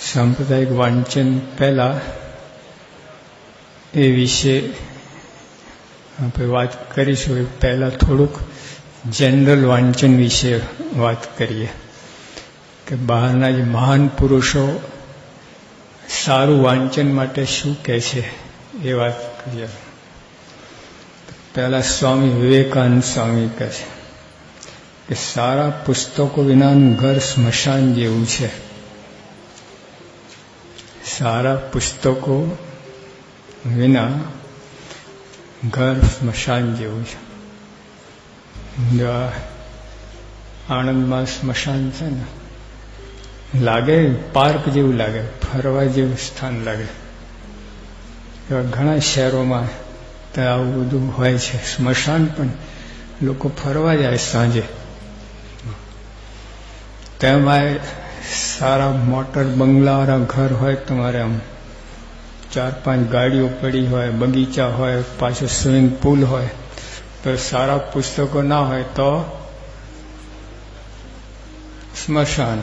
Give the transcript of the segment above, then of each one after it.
સાંપ્રદાયિક વાંચન પહેલા એ વિશે આપણે વાત કરીશું. એ પહેલાં થોડુંક જનરલ વાંચન વિશે વાત કરીએ કે બહારના જે મહાન પુરુષો સારું વાંચન માટે શું કહે છે એ વાત કરીએ. પહેલા સ્વામી વિવેકાનંદ સ્વામી કહે છે કે સારા પુસ્તકો વિનાનું ઘર સ્મશાન જેવું છે. સારા પુસ્તકો વિના ઘર સ્મશાન જેવું છે. આણંદમાં સ્મશાન છે ને, લાગે પાર્ક જેવું લાગે, ફરવા જેવું સ્થાન લાગે. એવા ઘણા શહેરોમાં ત્યાં આવું બધું હોય છે. સ્મશાન પણ લોકો ફરવા જાય સાંજે. તેમાં સારા મોટર બંગલાવાળા ઘર હોય, તમારે આમ 4-5 ગાડીઓ પડી હોય, બગીચા હોય, પાછો સ્વિમિંગ પુલ હોય, તો સારા પુસ્તકો ના હોય તો સ્મશાન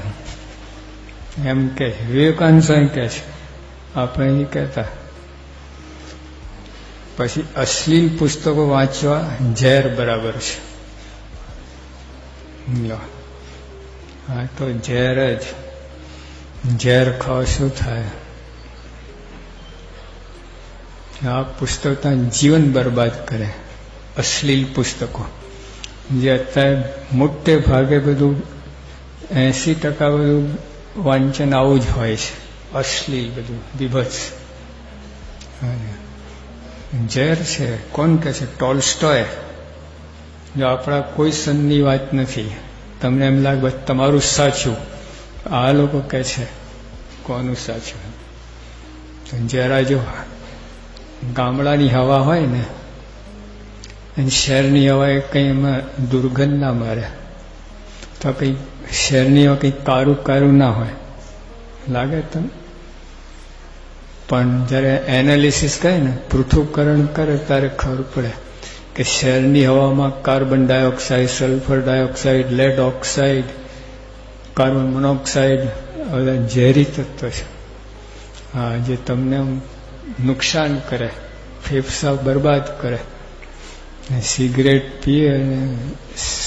એમ કે વિવેકાનંદ સ્વામી કહે છે. આપણે એ કહેતા. પછી અશ્લીલ પુસ્તકો વાંચવા ઝેર બરાબર છે. હા, તો ઝેર જ. ઝેર ખાવ શું થાય? આ પુસ્તકો જીવન બરબાદ કરે. અશ્લીલ પુસ્તકો જે અત્યારે મોટે ભાગે બધું 80% બધું વાંચન આવું જ હોય છે. અશ્લીલ બધું બીભત્સ ઝેર છે. કોણ કહે છે? ટોલ્સ્ટોય. જો આપણા કોઈ સંતની વાત નથી, તમને એમ લાગે તમારું સાચું. આ લોકો કહે છે કોનું સાચું? જરા જો ગામડાની હવા હોય ને અને શહેરની હવા એ કંઈ એમાં દુર્ગંધ ના મારે, તો કંઈ શહેરની હવા કંઈ કારું કારું ના હોય, લાગે તમને? પણ જ્યારે એનાલિસિસ કરે ને, પૃથ્થકરણ કરે, ત્યારે ખબર પડે કે શહેરની હવામાં carbon dioxide, sulphur dioxide, lead oxide, carbon monoxide બધા ઝેરી તત્વ છે. હા, જે તમને નુકસાન કરે, ફેફસા બરબાદ કરે. સિગરેટ પીએ અને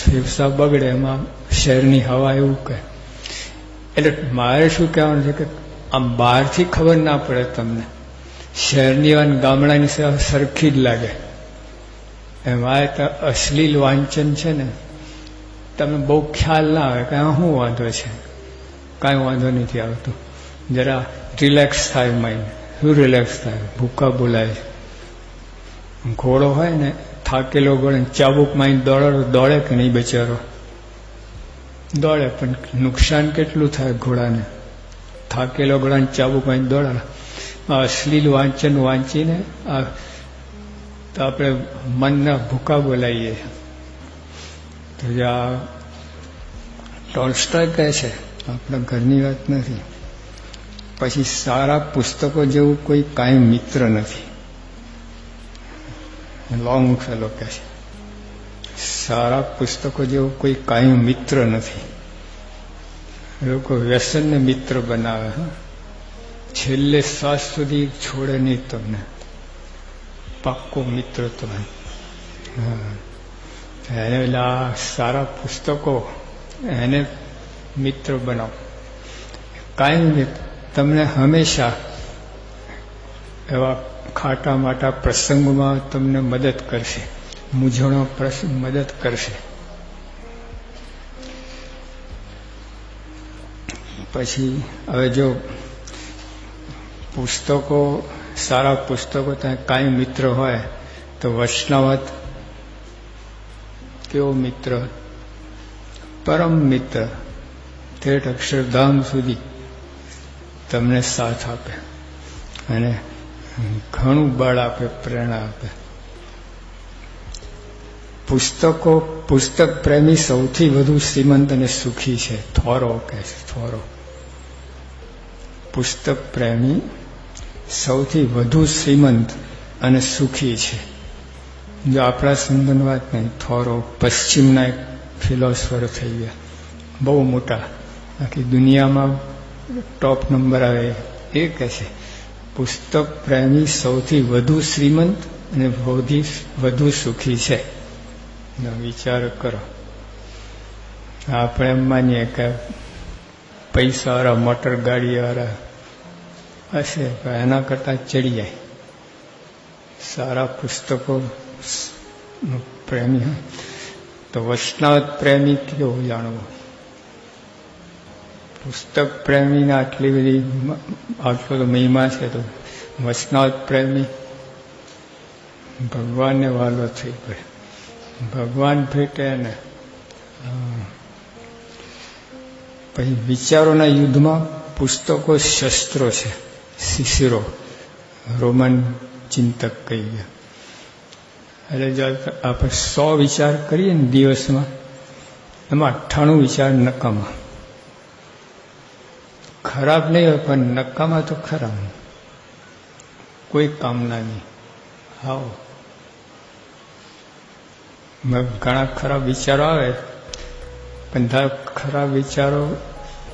ફેફસા બગડે, એમાં શહેરની હવા એવું કહે. એટલે મારે શું કહેવાનું છે કે આમ બહારથી ખબર ના પડે તમને, શહેરની અને ગામડાની સેવા સરખી જ લાગે. એમાં તો અશ્લીલ વાંચન છે ને, તમને બહુ ખ્યાલ ના આવે કે આ શું વાંધો છે. કાંઈ વાંધો નથી આવતો. જરા રિલેક્સ થાય માઇન્ડ. શું રિલેક્સ થાય? ભૂકા બોલાય. ઘોડો હોય ને, થાકેલો ઘોડે ચાબુક માઇન્ડ દોડે કે નહીં? બચારો દોડે, પણ નુકસાન કેટલું થાય ઘોડાને? થાકેલો ઘોડાને ચાબુક માઇન્ડ દોડાડે. આ અશ્લીલ વાંચન વાંચીને તો આપણે મનના ભૂકા બોલાવીએ. તો આ ટોલ્સ્ટોય કહે છે, આપણા ઘરની વાત નથી. પછી સારા પુસ્તકો જેવું કોઈ કાંઈ મિત્ર નથી. લોંગ ફેલો કહે છે, સારા પુસ્તકો જેવું કોઈ કાંઈ મિત્ર નથી. લોકો વ્યસનને મિત્ર બનાવે. છેલ્લે શ્વાસ સુધી છોડે નહીં તમને. પાક્કો મિત્ર તમે. એને સારા પુસ્તકો એને મિત્ર બનાવો. કાંઈ તમને હંમેશા એવા ખાટા માટા પ્રસંગોમાં તમને મદદ કરશે, મૂંઝવણો મદદ કરશે. પછી હવે જો પુસ્તકો, સારા પુસ્તકો ત્યાં કાંઈ મિત્ર હોય તો વૈષ્ણવત કેવો મિત્ર? પરમ મિત્ર. ઠેઠ અક્ષરધામ સુધી તમને સાથ આપે અને ઘણું બળ આપે, પ્રેરણા આપે. પુસ્તક પ્રેમી સૌથી વધુ શ્રીમંત અને સુખી છે. થોરો કહે છે, થોરો. પુસ્તક પ્રેમી સૌથી વધુ શ્રીમંત અને સુખી છે. જો આપણા સંબંધ વાત નહીં, થોરો પશ્ચિમના એક ફિલોસોફર થઈ ગયા, બહુ મોટા. આખી દુનિયામાં ટોપ નંબર આવે એ કહે છે પુસ્તક પ્રેમી સૌથી વધુ શ્રીમંત અને વધુ સુખી છે. વિચાર કરો. આપણે એમ માનીએ કે પૈસાવાળા મોટર ગાડીવાળા હશે એના કરતાં ચડી જાય. સારા પુસ્તકો પ્રેમી હોય તો વૈષ્ણવ પ્રેમી કેવું જાણવું. પુસ્તક પ્રેમીને આટલી બધી આટલો તો મહિમા છે તો વૈષ્ણવ પ્રેમી ભગવાનને વાલો થઈ પડે. ભગવાન ભેટે ને પછી વિચારોના યુદ્ધમાં પુસ્તકો શસ્ત્રો છે. સિસિરો રોમન ચિંતક કહી ગયા. એટલે જો આપણે 100 વિચાર કરીએ ને દિવસમાં એમાં 98 વિચાર નકામા. ખરાબ નહીં હોય પણ નકામા તો ખરા, કોઈ કામના નહીં. હાવ ઘણા ખરાબ વિચારો આવે પણ ખરાબ વિચારો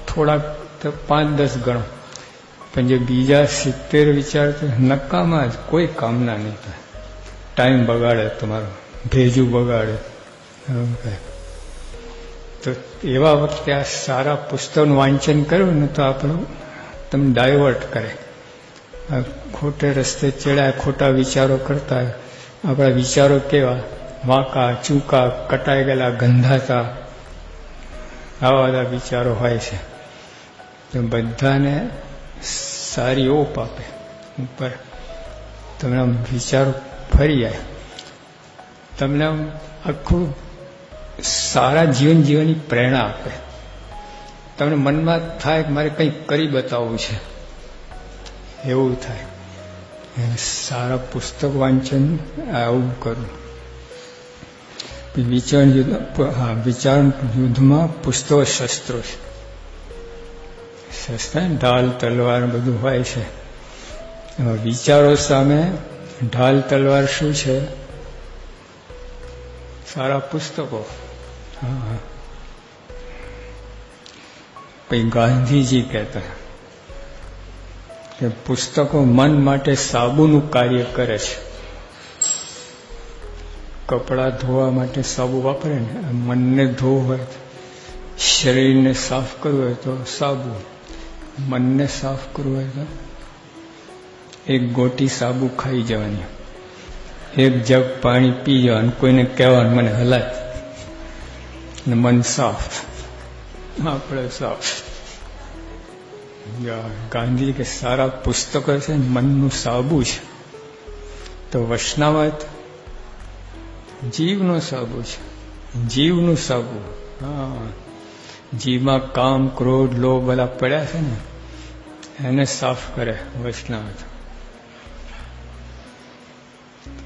થોડાક તો 5-10 ગણો, પણ જે બીજા 70 વિચાર તો નકામા જ, કોઈ કામના નહીં થાય. ટાઈમ બગાડે તમારો, ભેજું બગાડે. તો એવા વખતે આ સારા પુસ્તકનું વાંચન કર્યું ને તો આપણું તમને ડાયવર્ટ કરે. ખોટે રસ્તે ચડ્યા, ખોટા વિચારો કરતા. આપણા વિચારો કેવા વાંકા ચૂકા, કટાઈ ગયેલા, ગંધાતા, આવા બધા વિચારો હોય છે. તો બધાને સારી ઓપ આપે ઉપર. તમને આમ વિચારો ફરી જાય, તમને આમ આખું સારા જીવન જીવવાની પ્રેરણા આપે. તમને મનમાં થાય કે મારે કંઈક કરી બતાવવું છે, એવું થાય. સારા પુસ્તક વાંચન આવું કરું. વિચાર યુદ્ધમાં પુસ્તકો શસ્ત્રો છે. શસ્ત્ર ઢાલ તલવાર બધું હોય છે. એમાં વિચારો સામે ઢાલ તલવાર શું છે? સારા પુસ્તકો. હા. પછી ગાંધીજી કહેતા કે પુસ્તકો મન માટે સાબુનું કાર્ય કરે છે. કપડાં ધોવા માટે સાબુ વાપરે ને, મનને ધોવું હોય, શરીરને સાફ કરવું હોય તો સાબુ, મનને સાફ કરવું હોય તો એક ગોટી સાબુ ખાઈ જવાની, એક જગ પાણી પી જવાનું, કોઈને કહેવાનું મને હલાય, ને મન સાફ, આપણે સાફ. ગાંધી કે સારા પુસ્તકો છે મનનું સાબુ છે. તો વૈષ્ણવ જીવનો સાબુ છે, જીવનું સાબુ. હા, જીવમાં કામ, ક્રોધ, લોભ બધા પડ્યા છે ને એને સાફ કરે વૈષ્ણવ.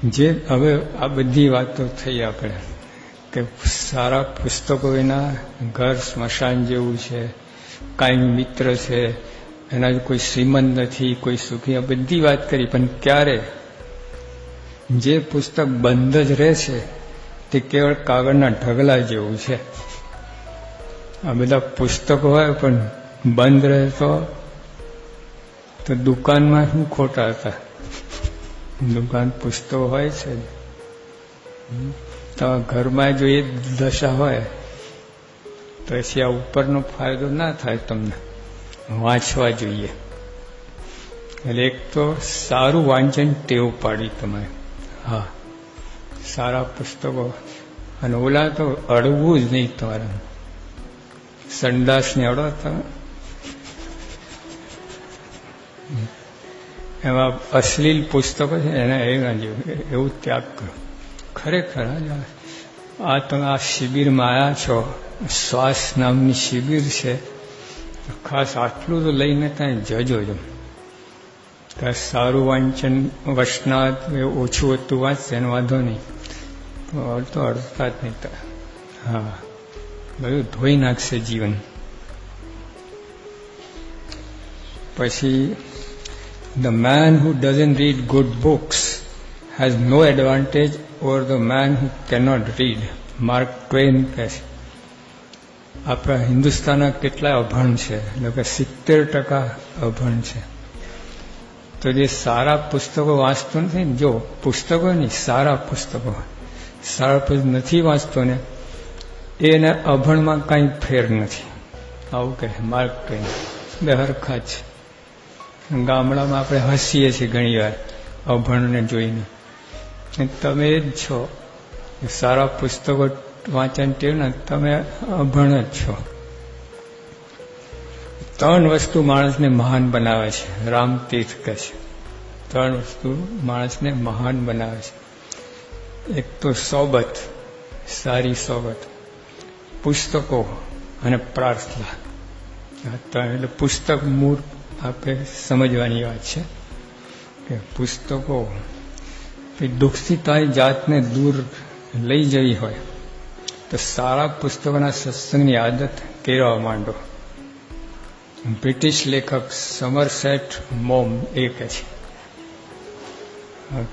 જે હવે આ બધી વાતો થઈ આપણે કે સારા પુસ્તકો વિના ઘર સ્મશાન જેવું છે, કાંઈ મિત્ર છે એના કોઈ શ્રીમંત નથી, કોઈ સુખી, આ બધી વાત કરી. પણ ક્યારે જે પુસ્તક બંધ જ રહે છે તે કેવળ કાગળના ઢગલા જેવું છે. આ બધા પુસ્તકો હોય પણ બંધ રહે તો દુકાનમાં શું ખોટા હતા? દુકાન પુસ્તકો હોય છે. તો ઘરમાં જો એ દશા હોય તો પછી આ ઉપરનો ફાયદો ના થાય. તમને વાંચવા જોઈએ. એટલે એક તો સારું વાંચન ટેવ પાડી તમે. હા, સારા પુસ્તકો. અને ઓલા તો અડવું જ નહીં તમારે. સંડાસને અડો તમે, એમાં અશ્લીલ પુસ્તકો છે એના એના જેવું, એવું ત્યાગ કરો. ખરેખર આ તમે આ શિબિરમાં આવ્યા છો, શ્વાસ નામની શિબિર છે, ખાસ આટલું તો લઈને ત્યાં જજો જ. સારું વાંચન વૈષ્ણવ ઓછું હતું વાંચશે એનો વાંધો નહીં, તો અડતા જ નહીં. હા, બધું ધોઈ નાખશે જીવન. પછી the man who doesn't read good books has no advantage over the man who cannot read. Mark Twain કહે છે આપણા હિન્દુસ્તાનના કેટલા અભણ છે, એટલે કે 70% અભણ છે. તો જે સારા પુસ્તકો વાંચતો નથી ને, જો પુસ્તકો નહીં, સારા પુસ્તકો નથી વાંચતો ને, એને અભણમાં કાંઈ ફેર નથી. આવું કહે માર્ક ટ્વેન. બે હરખા જ છે. ગામડામાં આપણે હસીએ છીએ ઘણી વાર અભણને જોઈને. તમે જ છો સારા પુસ્તકો વાંચન ટેવ ને, તમે અભણ જ છો. 3 વસ્તુ માણસને મહાન બનાવે છે. રામતીર્થ કહે છે 3 વસ્તુ માણસને મહાન બનાવે છે. એક તો સોબત, સારી સોબત, પુસ્તકો અને પ્રાર્થના. એટલે પુસ્તક મૂળ આપણે સમજવાની વાત છે કે પુસ્તકો દુઃખથી તારી જાતને દૂર લઈ જવી હોય તો સારા પુસ્તકોના સત્સંગની આદત કેળવવા માંડો. બ્રિટિશ લેખક સમરસેટ મોમ એ કહે છે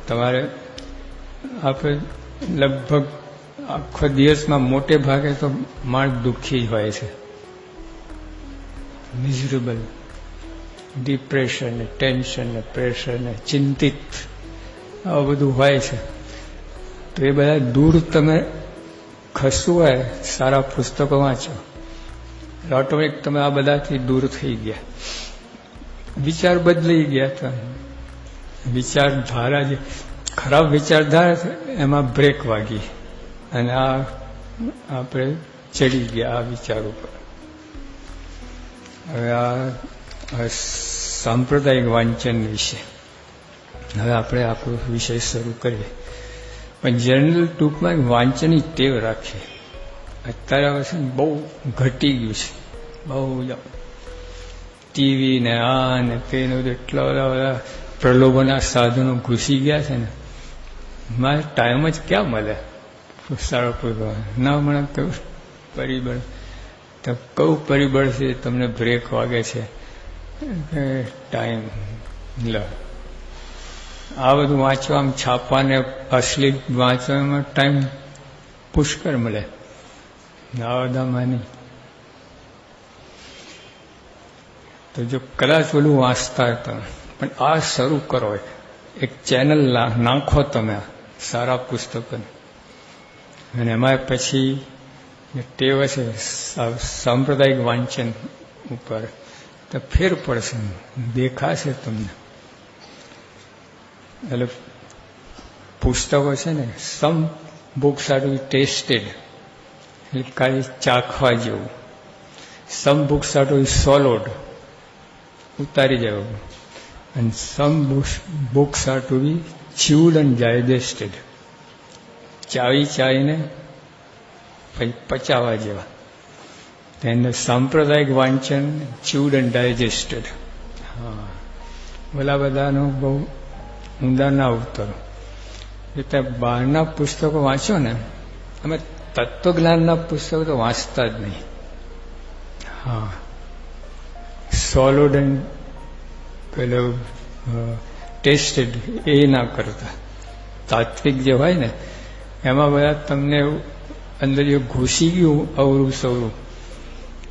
તમારે આપણે લગભગ આખો દિવસમાં મોટે ભાગે તો માણસ દુઃખી જ હોય છે, મિઝરેબલ, ડિપ્રેશન ને ટેન્શન ને પ્રેશર ને ચિંતિત, આવું બધું હોય છે. તો એ બધા દૂર તમે ખસવું હોય સારા પુસ્તકો વાંચો, ઓટોમેટિક તમે આ બધાથી દૂર થઈ ગયા, વિચાર બદલાઈ ગયા. તમે વિચારધારા જે ખરાબ વિચારધારા છે એમાં બ્રેક વાગી અને આ આપણે ચડી ગયા આ વિચાર ઉપર. હવે આ સાંપ્રદાયિક વાંચન વિશે હવે આપણે આપણો વિષય શરૂ કરીએ. પણ જનરલ ટૂંકમાં વાંચનની ટેવ રાખીએ. અત્યારે હવે છે ને બહુ ઘટી ગયું છે, બહુ ટીવી ને આ ને તેને બધું એટલા બધા પ્રલોભનના સાધનો ઘૂસી ગયા છે ને, મારે ટાઈમ જ ક્યાં મળે સારો ના મળે. કયું પરિબળ તો કયું પરિબળ છે તમને બ્રેક વાગે છે ટાઈમ લ આ બધું વાંચવામાં, છાપવાને અશ્લીલ વાંચવામાં ટાઈમ પુષ્કળ મળે, આ બધામાં નહીં. તો જો કદાચ ઓલું વાંચતા હતા પણ આ શરૂ કરો, એક ચેનલ નાખો તમે સારા પુસ્તકોને, અને એમાં પછી ટેવ છે સાંપ્રદાયિક વાંચન ઉપર તો ફેર પડશે, દેખાશે તમને. એટલે પુસ્તકો છે ને, some books are to be tasted, એટલે ખાલી ચાખવા જેવું. Some books are to be swallowed, ઉતારી જવું. અને some books are to be chewed and digested, ચાવીને પછી પચાવવા જેવા. એને સાંપ્રદાયિક વાંચન ચ્યુડ એન્ડ ડાયજેસ્ટેડ. હા, ઓલા બધાનો બહુ ઊંડા ના ઉતરો. એટલે બહારના પુસ્તકો વાંચો ને, અમે તત્વજ્ઞાનના પુસ્તકો તો વાંચતા જ નહીં. હા, સોલિડ એન્ડ પેલો ટેસ્ટેડ એ ના કરતા. તાત્વિક જે હોય ને એમાં બધા તમને અંદર જો ઘૂસી ગયું અવરું સવરું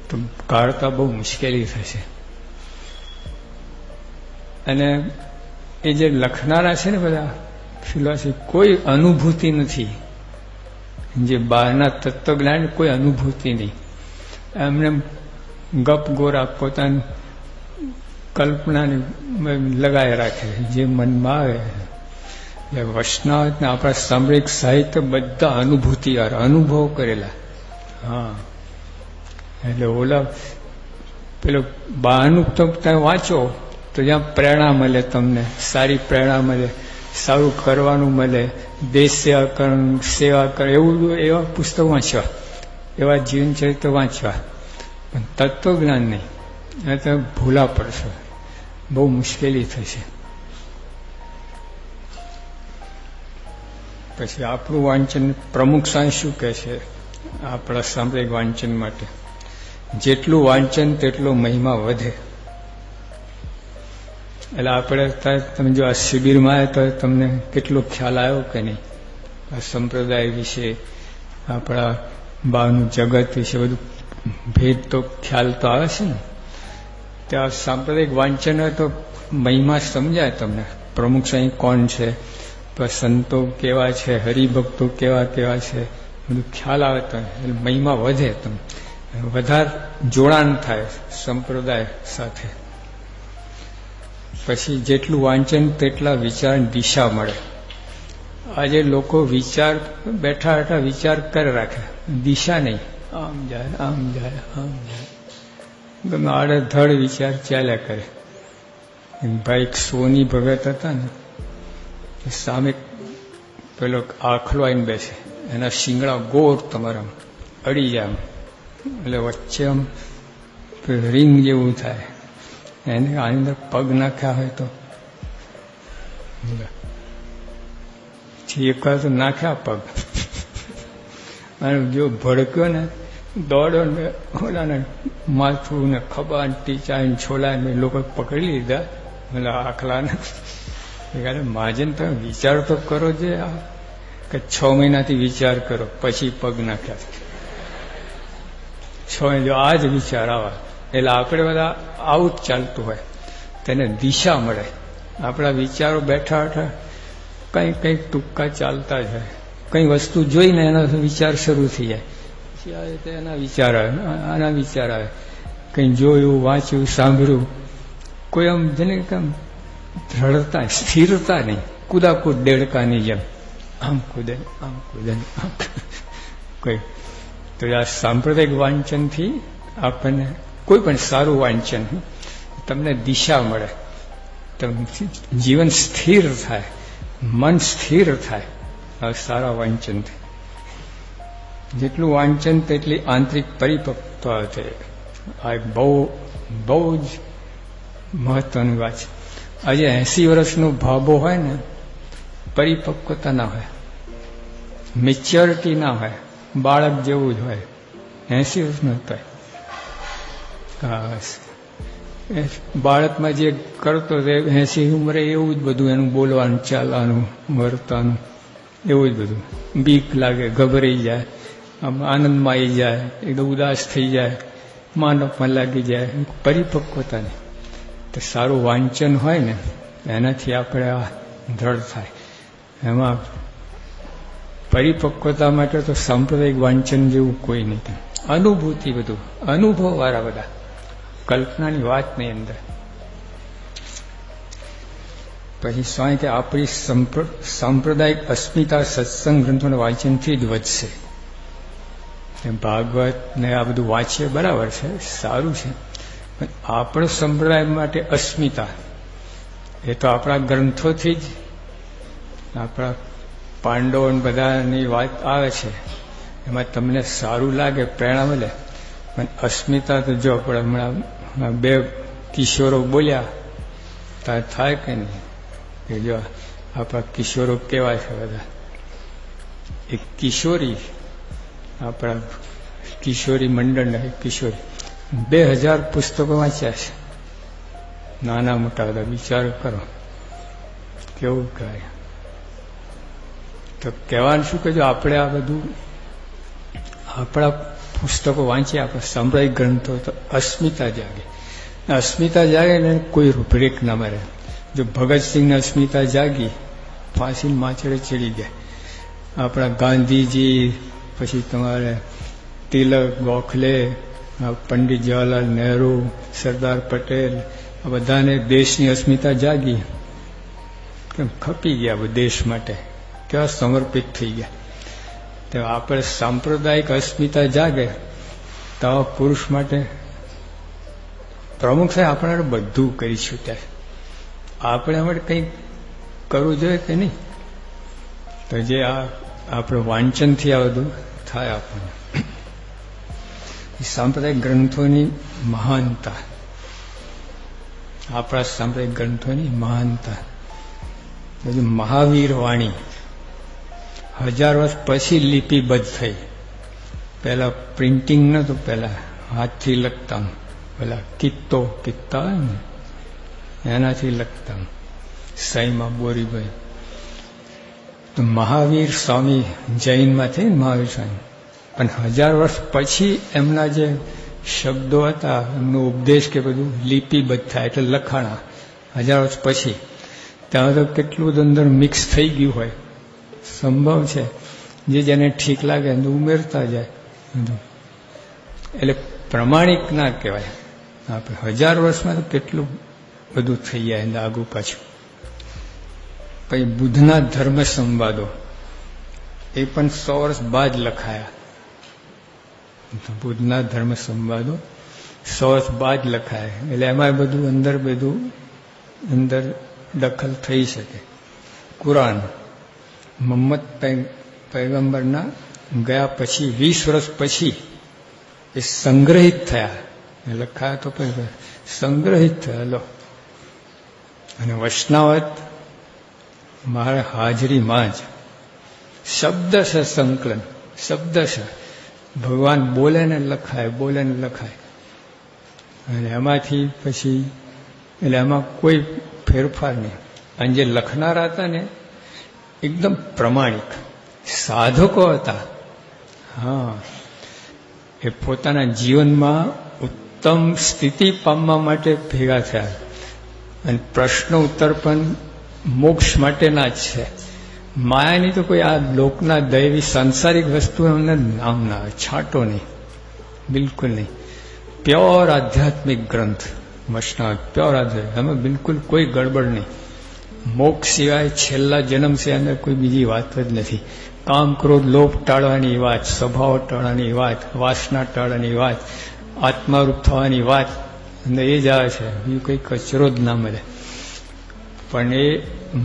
તો કાઢતા બહુ મુશ્કેલી થશે. અને એ જે લખનારા છે ને બધા ફિલોસોફી, કોઈ અનુભૂતિ નથી. જે બહારના તત્વજ્ઞાન કોઈ અનુભૂતિ નહીં, એમને ગપ ગોરા પોતાની કલ્પનાને લગાવી રાખે જે મનમાં આવે. એટલે વૈષ્ણવ ને આપણા સાંભળિક સાહિત્ય બધા અનુભૂતિવાર, અનુભવ કરેલા. હા, એટલે ઓલા પેલો બહારનું તમે વાંચો તો જ્યાં પ્રેરણા મળે, તમને સારી પ્રેરણા મળે, સારું કરવાનું મળે, દેશ સેવા કરવાનું, સેવા કરે, એવું એવા પુસ્તકો વાંચવા, એવા જીવન ચરિત્ર વાંચવા. પણ તત્વજ્ઞાન નહીં, એ તમે ભૂલા પડશો, બહુ મુશ્કેલી થશે. પછી આપણું વાંચન, પ્રમુખ સાંઈ શું કહે છે આપણા સાંપ્રદાયિક વાંચન માટે? જેટલું વાંચન તેટલો મહિમા વધે. એટલે આપણે તમે જો આ શિબિરમાં આવ્યા તો તમને કેટલો ખ્યાલ આવ્યો કે નહીં, આ સંપ્રદાય વિશે, આપણા બહારનું જગત વિશે બધું ભેદ તો ખ્યાલ તો આવે છે ને. ત્યાં સાંપ્રદાયિક વાંચન હોય તો મહિમા સમજાય તમને. પ્રમુખ સ્વામી કોણ છે, સંતો કેવા છે, હરિભક્તો કેવા કેવા છે, બધું ખ્યાલ આવે તો મહિમા વધે, તમે વધારે જોડાણ થાય સંપ્રદાય સાથે. પછી જેટલું વાંચન તેટલા વિચારની દિશા મળે. આજે લોકો વિચાર બેઠા બેઠા વિચાર કરી રાખે, દિશા નહીં, આમ જાય આમ જાય આમ જાય, ગમે આડેધડ વિચાર ચાલ્યા કરે. ભાઈ એક સોની ભગત હતા ને, સામે પેલો આખલો આવીને બેસે, એના શિંગડા ગોળ તમારા અડી જાય, એટલે વચ્ચે આમ રિંગ જેવું થાય. એને આની અંદર પગ નાખ્યા હોય તો એક વાર તો નાખ્યા પગ, અને જો ભડક્યો ને દોડો ને ઓલાને માથું ને ખભા ટીચા છોલા ને લોકો પકડી લીધા. એટલે આખલાને મહાજન તમે વિચાર તો કરો છે કે 6 મહિનાથી વિચાર કરો પછી પગ નાખ્યા. 6 મહિના આ જ વિચાર આવા. એટલે આપણે બધા આવું જ ચાલતું હોય, તેને દિશા મળે. આપણા વિચારો બેઠા બેઠા કંઈક કંઈક ટૂંકા ચાલતા જાય. કંઈ વસ્તુ જોઈને એનો વિચાર શરૂ થઈ જાય, પછી એના વિચાર આવે, આના વિચાર આવે. કંઈ જોયું, વાંચ્યું, સાંભળ્યું, કોઈ આમ જેને કેમ દ્રઢતા, સ્થિરતા નહીં, કુદાકુદ દેડકાની જેમ આમ કૂદે આમ કૂદે આમ. કોઈ તો આ સાંપ્રદાયિક વાંચનથી આપણને કોઈ પણ સારું વાંચન તમને દિશા મળે, જીવન સ્થિર થાય, મન સ્થિર થાય આ સારા વાંચનથી. જેટલું વાંચન તેટલી આંતરિક પરિપક્વતા થાય. આ બહુ બહુ જ મહત્વની વાત છે. આજે 80 વર્ષનો ભાબો હોય ને, પરિપક્વતા ના હોય, મેચ્યોરિટી ના હોય, બાળક જેવું જ હોય. 80 વર્ષનો થાય. બાળકમાં જે કરતો 80 ઉંમરે એવું જ બધું એનું બોલવાનું, ચાલવાનું, વર્તવાનું એવું જ બધું. બીક લાગે, ગભરાઈ જાય, આનંદમાં આવી જાય, એકદમ ઉદાસ થઈ જાય, માનવમાં લાગી જાય. પરિપક્વતા નહીં. તો સારું વાંચન હોય ને એનાથી આપણે આ દ્રઢ થાય. એમાં પરિપક્વતા માટે તો સાંપ્રદાયિક વાંચન જેવું કોઈ નહીં. અનુભૂતિ, બધું અનુભવવાળા બધા, કલ્પનાની વાત નહીં અંદર. પછી સ્વામી કે આપણી સાંપ્રદાયિક અસ્મિતા સત્સંગ ગ્રંથોના વાંચનથી જ વધશે. ભાગવત ને આ બધું વાંચીએ બરાબર છે, સારું છે, પણ આપણો સંપ્રદાય માટે અસ્મિતા એ તો આપણા ગ્રંથોથી જ, આપણા પાંડવો બધાની વાત આવે છે, એમાં તમને સારું લાગે, પ્રેરણા મળે. પણ અસ્મિતા તો જો આપણે હમણાં 2 કિશોરો બોલ્યા ત્યારે થાય કે નહીં, કે જો આપણા કિશોરો કેવા છે બધા. એક કિશોરી, આપણા કિશોરી મંડળના એક કિશોરી 2000 પુસ્તકો વાંચ્યા છે, નાના મોટા બધા. વિચાર કરો કેવું કહેવાય. તો કહેવાનું શું કે જો આપણે આ બધું આપણા પુસ્તકો વાંચીએ, આપણા સાંપ્રદાયિક ગ્રંથો, તો અસ્મિતા જાગે. અસ્મિતા જાગે ને કોઈ રૂપરેખ ના મરે. જો ભગતસિંહની અસ્મિતા જાગી, ફાંસી માછડે ચડી ગયા. આપણા ગાંધીજી, પછી તમારે તિલક, ગોખલે, પંડિત જવાહરલાલ નહેરુ, સરદાર પટેલ, આ બધાને દેશની અસ્મિતા જાગી, કેમ ખપી ગયા દેશ માટે, કેવા સમર્પિત થઈ ગયા. તો આપણે સાંપ્રદાયિક અસ્મિતા જાગે તો પુરુષ માટે પ્રમુખ સાહેબ આપણે બધું કરી છૂટ્યા. આપણે માટે કંઈક કરવું જોઈએ કે નહીં? તો જે આ આપણે વાંચનથી આ બધું થાય. આપણને સાંપ્રદાયિક ગ્રંથોની મહાનતા, આપણા સાંપ્રદાયિક ગ્રંથોની મહાનતા. બધું મહાવીર વાણી 1000 વર્ષ પછી લિપિબદ્ધ થઈ. પહેલા પ્રિન્ટિંગ નહોતું, પહેલા હાથથી લખતા, પેલા કિત્તા ને એનાથી લખતા, સાઈમાં બોરીભાઈ. તો મહાવીર સ્વામી જૈનમાં થઈ ને, મહાવીર સ્વામી પણ 1000 વર્ષ પછી એમના જે શબ્દો હતા, એમનો ઉપદેશ કે બધું લિપિબદ્ધ થાય એટલે લખાણા 1000 વર્ષ પછી. ત્યાં તો કેટલું બધું અંદર મિક્સ થઈ ગયું હોય, સંભવ છે. જેને ઠીક લાગે એને ઉમેરતા જાય. એટલે પ્રમાણિક ના કહેવાય. આપણે 1000 વર્ષમાં તો કેટલું બધું થઈ જાય એને આગુ પાછું. પછી બુદ્ધના ધર્મ સંવાદો એ પણ 100 વર્ષ બાદ લખાયા. બુદ્ધના ધર્મ સંવાદો 100 વર્ષ બાદ લખાયા. એટલે એમાં બધું અંદર દખલ થઈ શકે. કુરાન મોહમ્મદ પૈગંબરના ગયા પછી 20 વર્ષ પછી એ સંગ્રહિત થયા. લખાયા તો પણ સંગ્રહિત થયા. લો, અને વૈષ્ણવત મારા હાજરીમાં જ શબ્દશ સંકલન, શબ્દશ ભગવાન બોલે ને લખાય. અને એમાંથી પછી એટલે એમાં કોઈ ફેરફાર નહીં. અને જે લખનારા હતા ને એકદમ પ્રમાણિક સાધકો હતા. હા, એ પોતાના જીવનમાં ઉત્તમ સ્થિતિ પામવા માટે ભેગા થયા. અને પ્રશ્ન ઉત્તર પણ મોક્ષ માટેના જ છે. માયાની તો કોઈ આ લોકના દૈવી સાંસારિક વસ્તુઓને નામ ના આવે, છાંટો નહીં, બિલકુલ નહીં. પ્યોર આધ્યાત્મિક ગ્રંથ વૈષ્ણવ, પ્યોર આધ્યાત્મિક. એમાં બિલકુલ કોઈ ગડબડ નહીં. મોક્ષ સિવાય છેલ્લા જન્મ છે અંદર કોઈ બીજી વાત જ નથી. કામ ક્રોધ લોભ ટાળવાની વાત, સ્વભાવ ટાળવાની વાત, વાસના ટાળવાની વાત, આત્મારૂપ થવાની વાત, અને એ જ આવે છે. બીજું કંઈ કચરો જ ના મળે. પણ એ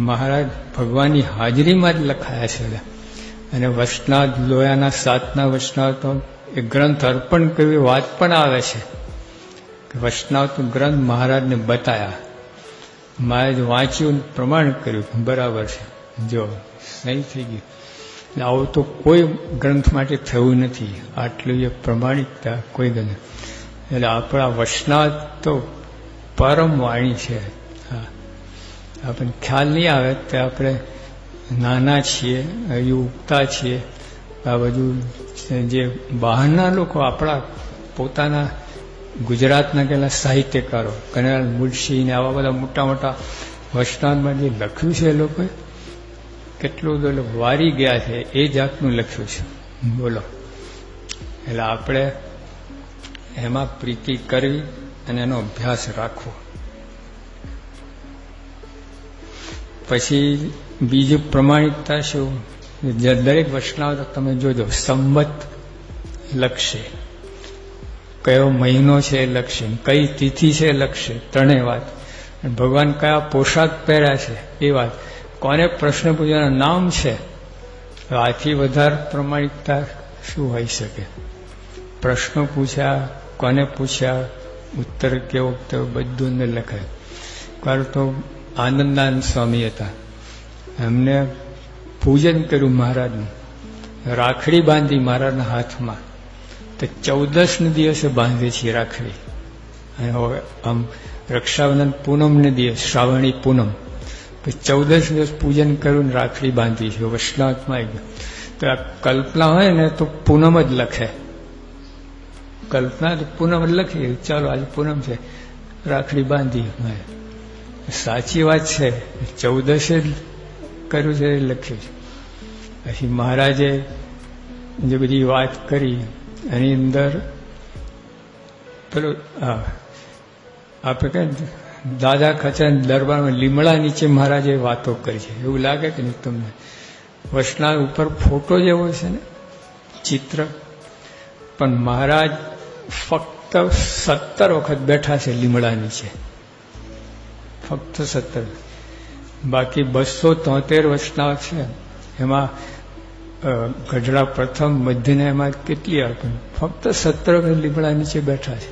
મહારાજ ભગવાનની હાજરીમાં જ લખાયા છે. અને વૈષ્ણવ લોયાના 7ના વૈષ્ણવ તો એ ગ્રંથ અર્પણ કર્યું વાત પણ આવે છે. વૈષ્ણવ તો ગ્રંથ મહારાજને બતાયા, મહારાજ વાંચ્યું, પ્રમાણ કર્યું, બરાબર છે, જો સહી થઈ ગયું. આવું તો કોઈ ગ્રંથ માટે થયું નથી. આટલું એ પ્રમાણિકતા કોઈ ગમે. એટલે આપણા વૈષ્ણવ તો પરમ વાણી છે. હા, આપણને ખ્યાલ નહીં આવે કે આપણે નાના છીએ, હજુ ઉગતા છીએ. આ બધું જે બહારના લોકો, આપણા પોતાના ગુજરાતના કેટલા સાહિત્યકારો, કનૈયાલાલ મુનશી ને આવા બધા મોટા મોટા વૈષ્ણવમાં જે લખ્યું છે, એ લોકોએ કેટલું બધું વારી ગયા છે, એ જાતનું લખ્યું છે. બોલો, એટલે આપણે એમાં પ્રીતિ કરવી અને એનો અભ્યાસ રાખવો. પછી બીજું પ્રમાણિકતા શું? દરેક વૈષ્ણવ તમે જોજો સંવત લખશે, કયો મહિનો છે એ લખશે, કઈ તિથિ છે એ લખશે, ત્રણેય વાત. ભગવાન કયા પોશાક પહેર્યા છે એ વાત, કોને પ્રશ્ન પૂછવાના નામ છે. આથી વધારે પ્રમાણિકતા શું હોઈ શકે? પ્રશ્નો પૂછ્યા, કોને પૂછ્યા, ઉત્તર કેવો બધું અંદર લખાય. કારણ તો આનંદાનંદ સ્વામી હતા, એમને પૂજન કર્યું મહારાજનું, રાખડી બાંધી મહારાજના હાથમાં. તો 14ને દિવસે બાંધીએ છીએ રાખડી. અને હવે આમ રક્ષાબંધન પૂનમને દિવસ, શ્રાવણી પૂનમ, પછી 14 દિવસ પૂજન કર્યું ને રાખડી બાંધી છે. વૈષ્ણવમાં આવી ગયું. તો આ કલ્પના હોય ને તો પૂનમ જ લખે. કલ્પના તો પૂનમ જ લખી, ચાલો આજે પૂનમ છે, રાખડી બાંધી. સાચી વાત છે, 14 જ કર્યું છે, લખ્યું છે. પછી મહારાજે જે બધી વાત કરી એની અંદર પેલું આપણે કહે દાદા ખચર દરબારમાં લીમડા નીચે મહારાજે વાતો કરી છે. એવું લાગે કે નહીં તમને? વૈષ્ણવ ઉપર ફોટો જેવો છે ને, ચિત્ર, પણ મહારાજ ફક્ત 17 વખત બેઠા છે લીમડા નીચે, ફક્ત 17. બાકી 273 વૈષ્ણવ છે, એમાં ગઢડા પ્રથમ મધ્યને એમાં કેટલી આવે, ફક્ત 17 વખત લીમડા નીચે બેઠા છે.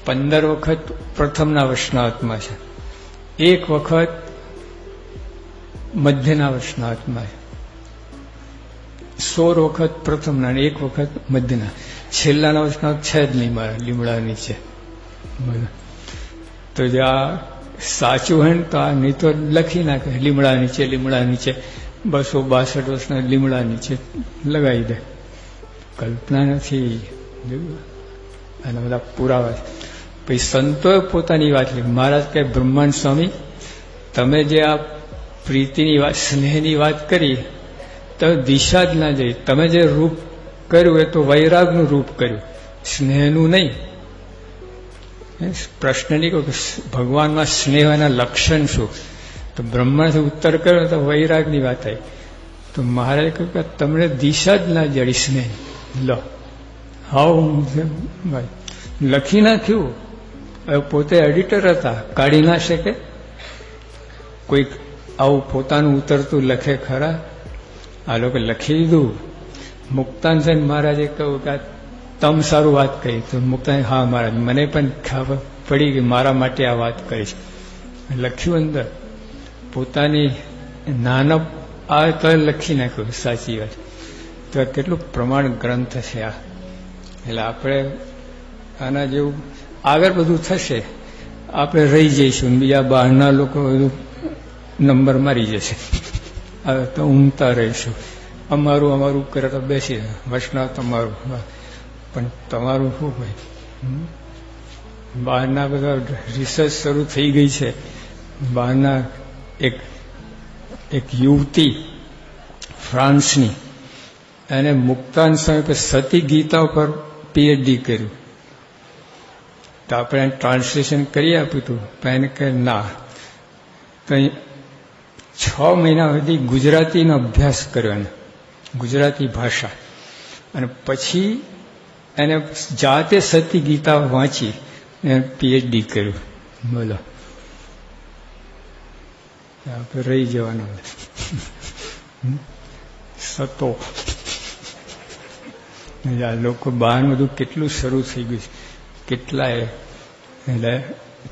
15 વખત પ્રથમના વૈષ્ણવમાં છે, 1 વખત મધ્યના વૈષ્ણવમાં છે, 16 વખત પ્રથમના અને 1 વખત મધ્યના. છેલ્લાના વૈષ્ણવ છે જ નહીં મારા લીમડા નીચે. તો જે આ સાચું હોય ને તો આ નહીં તો લખી નાખે લીમડા નીચે, લીમડા નીચે. 262 વર્ષના લીમડા નીચે લગાવી દે. કલ્પના નથી. અને બધા પુરાવા છે. પછી સંતોએ પોતાની વાત લીધી. મહારાજ કે બ્રહ્માંડ સ્વામી, તમે જે આ પ્રીતિની વાત, સ્નેહની વાત કરી, તો દિશા જ ના જઈ. તમે જે રૂપ કર્યું એ તો વૈરાગનું રૂપ કર્યું, સ્નેહનું નહીં. પ્રશ્ન નહીં કહ્યું કે ભગવાનમાં સ્નેહના લક્ષણ શું, તો બ્રહ્માથી ઉત્તર કર્યો તો વૈરાગની વાત આવી. તો મહારાજે કહ્યું કે તમને દિશા જ ના જડી સ્નેહ. લો હાવ લખી નાખ્યું. પોતે એડિટર હતા, કાઢી ના શકે. કોઈક આવું પોતાનું ઉતરતું લખે ખરા? આ લોકો લખી દીધું. મુક્તાનંદ મહારાજે કહ્યું કે તમ સારું વાત કહી. તો મુક્તાનંદ, હા મહારાજ, મને પણ ખબર પડી કે મારા માટે આ વાત કરી છે. લખ્યું અંદર પોતાની નાના આ તો લખી નાખ્યું. સાચી વાત. તો કેટલું પ્રમાણ ગ્રંથ છે આ. એટલે આપણે આના જેવું આગળ બધું થશે, આપણે રહી જઈશું. બીજા બહારના લોકો બધું નંબર મારી જશે. હવે તો ઊંઘતા રહીશું. અમારું કરે તો બેસી વૈષ્ણવ તમારું, પણ તમારું શું ભાઈ? બહારના બધા રિસર્ચ શરૂ થઈ ગઈ છે. બહારના એક યુવતી ફ્રાન્સની, એને મુક્તાનંદ સ્વામી પર સતી ગીતા ઉપર પીએચડી કર્યું. તો આપણે ટ્રાન્સલેશન કરી આપ્યું હતું. પણ એને કે ના, કંઈ 6 મહિના સુધી ગુજરાતીનો અભ્યાસ કર્યો એને, ગુજરાતી ભાષા. અને પછી એને જાતે સતી ગીતા વાંચી એને પીએચડી કર્યું. બોલો, આપણે રહી જવાનું સતો. આ લોકો બહાર બધું કેટલું શરૂ થઈ ગયું છે, કેટલાય. એટલે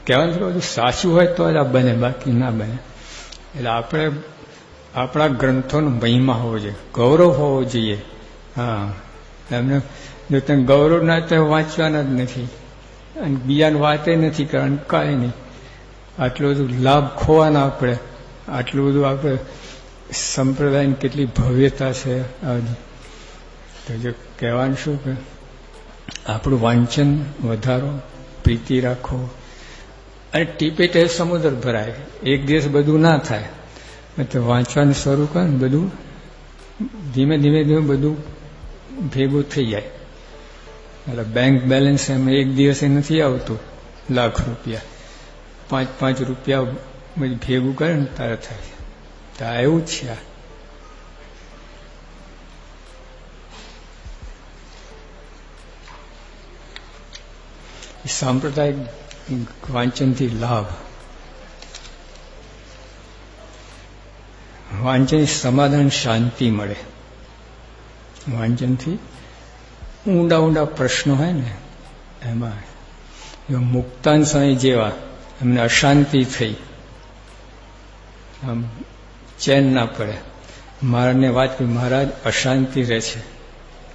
કહેવાનું બધું સાચું હોય તો જ આ બને, બાકી ના બને. એટલે આપણે આપણા ગ્રંથોનો મહિમા હોવો જોઈએ, ગૌરવ હોવો જોઈએ. હા, એમને જો તમે ગૌરવ ના તો વાંચવાના જ નથી, અને બીજાને વાતે નથી કરવાની, કાંઈ નહીં. આટલું બધું લાભ ખોવાના આપણે. આટલું બધું આપણે સંપ્રદાયની કેટલી ભવ્યતા છે. તો જો કહેવાનું શું કે આપણું વાંચન વધારો, પ્રીતિ રાખો. અને ટીપે ટેપ સમુદ્ર ભરાય. એક દિવસ બધું ના થાય. તો વાંચવાનું શરૂ કરે ને બધું ધીમે ધીમે બધું ભેગું થઈ જાય. એટલે બેંક બેલેન્સ એમ એક દિવસે નથી આવતું. લાખ રૂપિયા, 5 રૂપિયા ભેગું કરે ને તારે થાય. તો એવું જ છે આ. સાંપ્રદાયિક વાંચનથી લાભ. વાંચન સમાધાન, શાંતિ મળે. વાંચનથી ઊંડા પ્રશ્નો હોય ને એમાં મુક્તાનંદ સ્વામી જેવા એમને અશાંતિ થઈ, આમ ચેન ના પડે. મહારાજને વાત કરી, મહારાજ અશાંતિ રહે છે.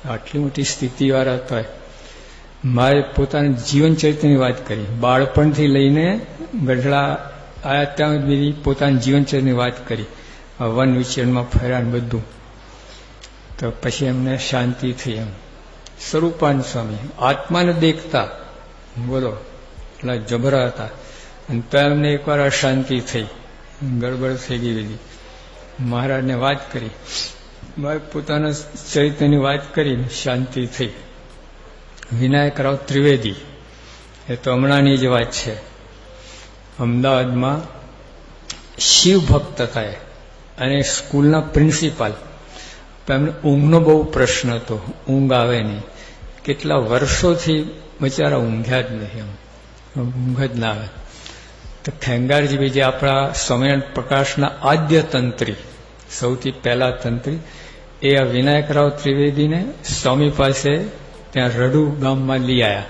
આટલી મોટી સ્થિતિવાળા હતા. મારે પોતાના જીવન ચરિત્રની વાત કરી. બાળપણથી લઈને ગઢડા આવ્યા ત્યાં બધી પોતાના જીવન ચરિત્રની વાત કરી. વન વિચરણમાં ફર્યા બધું. તો પછી એમને શાંતિ થઈ. એમ સ્વરૂપાનંદ સ્વામી આત્માને દેખતા, બોલો, એટલા જબરા હતા. અને તો એમને એકવાર અશાંતિ થઈ, ગડબડ થઈ ગઈ બધી. મહારાજને વાત કરી, મારે પોતાના ચરિત્રની વાત કરી, શાંતિ થઈ. વિનાયકરાવ ત્રિવેદી, એ તો હમણાંની જ વાત છે. અમદાવાદમાં શિવ ભક્ત થાય અને સ્કૂલના પ્રિન્સિપાલ. એમને ઊંઘનો બહુ પ્રશ્ન હતો, ઊંઘ આવે નહીં. કેટલા વર્ષોથી બિચારા ઊંઘ્યા જ નહીં, ઊંઘ જ ના આવે. તો ખેંગારજી જે આપણા સ્વામિનારાયણ પ્રકાશના આદ્ય તંત્રી, સૌથી પહેલા તંત્રી, એ આ વિનાયકરાવ ત્રિવેદીને સ્વામી પાસે ત્યાં રડુ ગામમાં લઈ આવ્યા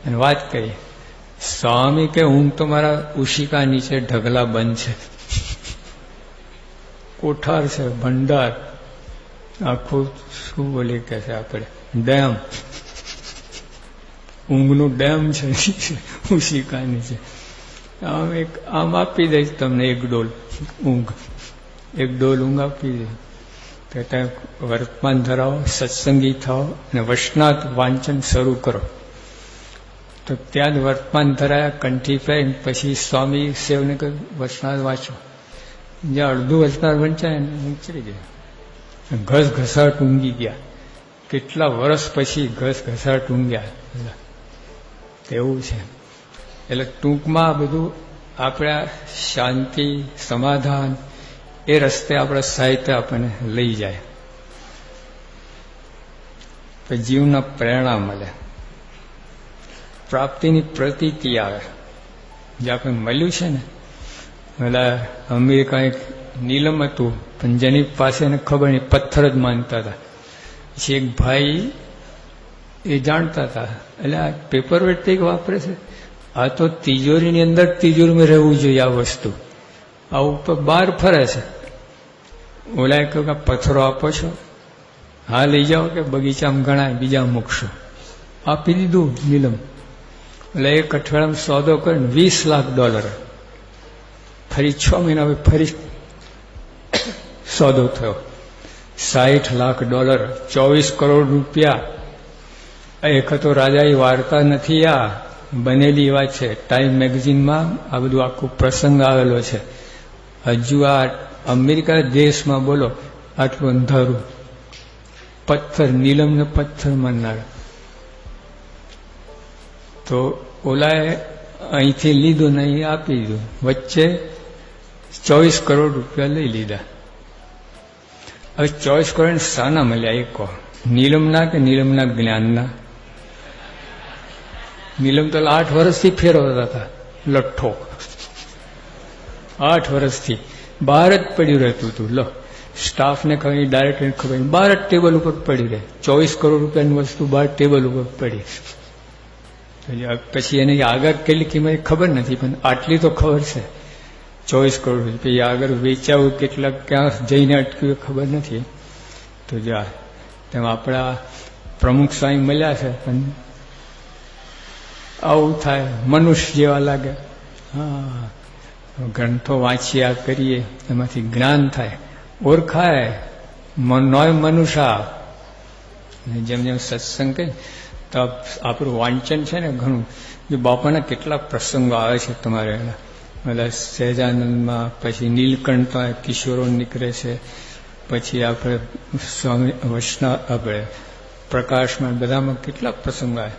અને વાત કરી. સ્વામી કે ઊંઘ તો મારા ઉશિકા નીચે ઢગલા બંધ છે, કોઠાર છે, ભંડાર, આખું શું બોલી કે છે આપણે ડેમ, ઊંઘનું ડેમ છે ઉશિકા નીચે. આમ આપી દઈશ તમને 1 ડોલ ઊંઘ, 1 ડોલ ઊંઘ આપી દઈશ. તો ત્યાં વર્તમાન ધરાવો, સત્સંગી થાઓ અને વૈષ્ણવ વાંચન શરૂ કરો. તો ત્યાં જ વર્તમાન ધરાયા, કંઠી પહેરી પછી સ્વામી સેવને કહ્યું વચનાથ વાંચો. જ્યાં અડધું વચનાથ વંચાય ને ઉચરી ગયા, ઘસઘસાટ ઊંઘી ગયા. કેટલા વર્ષ પછી ઘસઘસાટ ઊંઘ્યા. એવું છે. એટલે ટૂંકમાં બધું આપણા શાંતિ, સમાધાન એ રસ્તે આપણા સાહિત્ય આપણને લઈ જાય. પછી જીવના પ્રેરણા મળે, પ્રાપ્તિની પ્રતીતિ આવે. જે આપણે મળ્યું છે ને, પેલા અમેરિકા એક નીલમ હતું, પણ જેની પાસે ખબર નહીં, પથ્થર જ માનતા હતા. પછી એક ભાઈ એ જાણતા હતા, એટલે આ પેપર વેટ કંઈક વાપરે છે, આ તો તિજોરીની અંદર તિજોરીમાં રહેવું જોઈએ આ વસ્તુ, આ ઉપર બહાર ફરે છે. ઓલાએ કહ્યું કે પથ્થરો આપો છો? હા લઈ જાઓ, કે બગીચામાં ઘણા બીજા મૂકશો. આપી દીધું નીલમ. એટલે એક અઠવાડિયામાં સોદો કરીને $20 લાખ. ફરી 6 મહિના ફરી સોદો થયો, $60 લાખ, 24 કરોડ રૂપિયા. એક તો રાજાની વાર્તા નથી, આ બનેલી વાત છે. ટાઈમ મેગઝીનમાં આ બધું આખું પ્રસંગ આવેલો છે. હજુ આ અમેરિકા દેશમાં બોલો આટલું અંધારું, પથ્થર, નીલમને પથ્થર માનનાર. તો ઓલાએ અહીંથી લીધું ને અહીં આપી દીધું, વચ્ચે 24 કરોડ રૂપિયા લઈ લીધા. હવે 24 કરોડ શાના મળ્યા એ કહો? નીલમના કે નીલમના જ્ઞાનના? નીલમ તો 8 વર્ષથી ફેરવતા હતા લઠ્ઠો, 8 વર્ષથી બહાર જ પડ્યું રહેતું હતું. લો, સ્ટાફને ખબર, ડાયરેક્ટરને ખબર, બહાર જ ટેબલ ઉપર પડી રહે. 24 કરોડ રૂપિયાની વસ્તુ બહાર ટેબલ ઉપર પડી. પછી એને આગળ કેટલી કિંમત ખબર નથી, પણ આટલી તો ખબર છે, 24 કરોડ રૂપિયા. આગળ વેચાવું કેટલાક, ક્યાં જઈને અટક્યું ખબર નથી. તો જા તેમ આપણા પ્રમુખ સ્વામી મળ્યા છે, પણ આવું થાય, મનુષ્ય જેવા લાગે. હા, ગ્રંથો વાંચ્યા કરીએ, એમાંથી જ્ઞાન થાય, ઓળખાય, નોય મનુષ્ય. જેમ જેમ સત્સંગ કહે તો આપણું વાંચન છે ને ઘણું. જો બાપાના કેટલા પ્રસંગો આવે છે તમારે, એટલે સહેજાનંદમાં, પછી નીલકંઠમાં કિશોરો નીકળે છે, પછી આપણે સ્વામી વૈષ્ણવ, આપણે પ્રકાશમાં, બધામાં કેટલા પ્રસંગો આવે.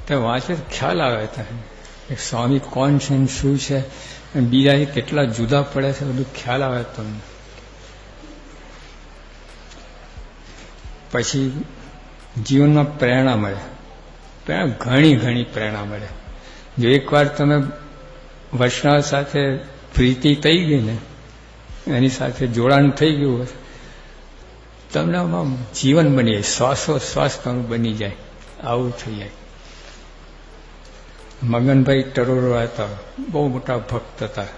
તે વાંચે ખ્યાલ આવે ત્યાં સ્વામી કોણ છે, શું છે, બીજા કેટલા જુદા પડે છે, બધું ખ્યાલ આવે તમને. પછી જીવનમાં પ્રેરણા મળે. ઘણી ઘણી પ્રેરણા મળે. જો એકવાર તમે વૈષ્ણવ સાથે પ્રીતિ થઈ ગઈ ને, એની સાથે જોડાણ થઈ ગયું હોય, તમને આમ જીવન બની જાય, શ્વાસોશ્વાસ તમારું બની જાય, આવું થઈ જાય. મગનભાઈ ટરોરો હતા, બહુ મોટા ભક્ત હતા.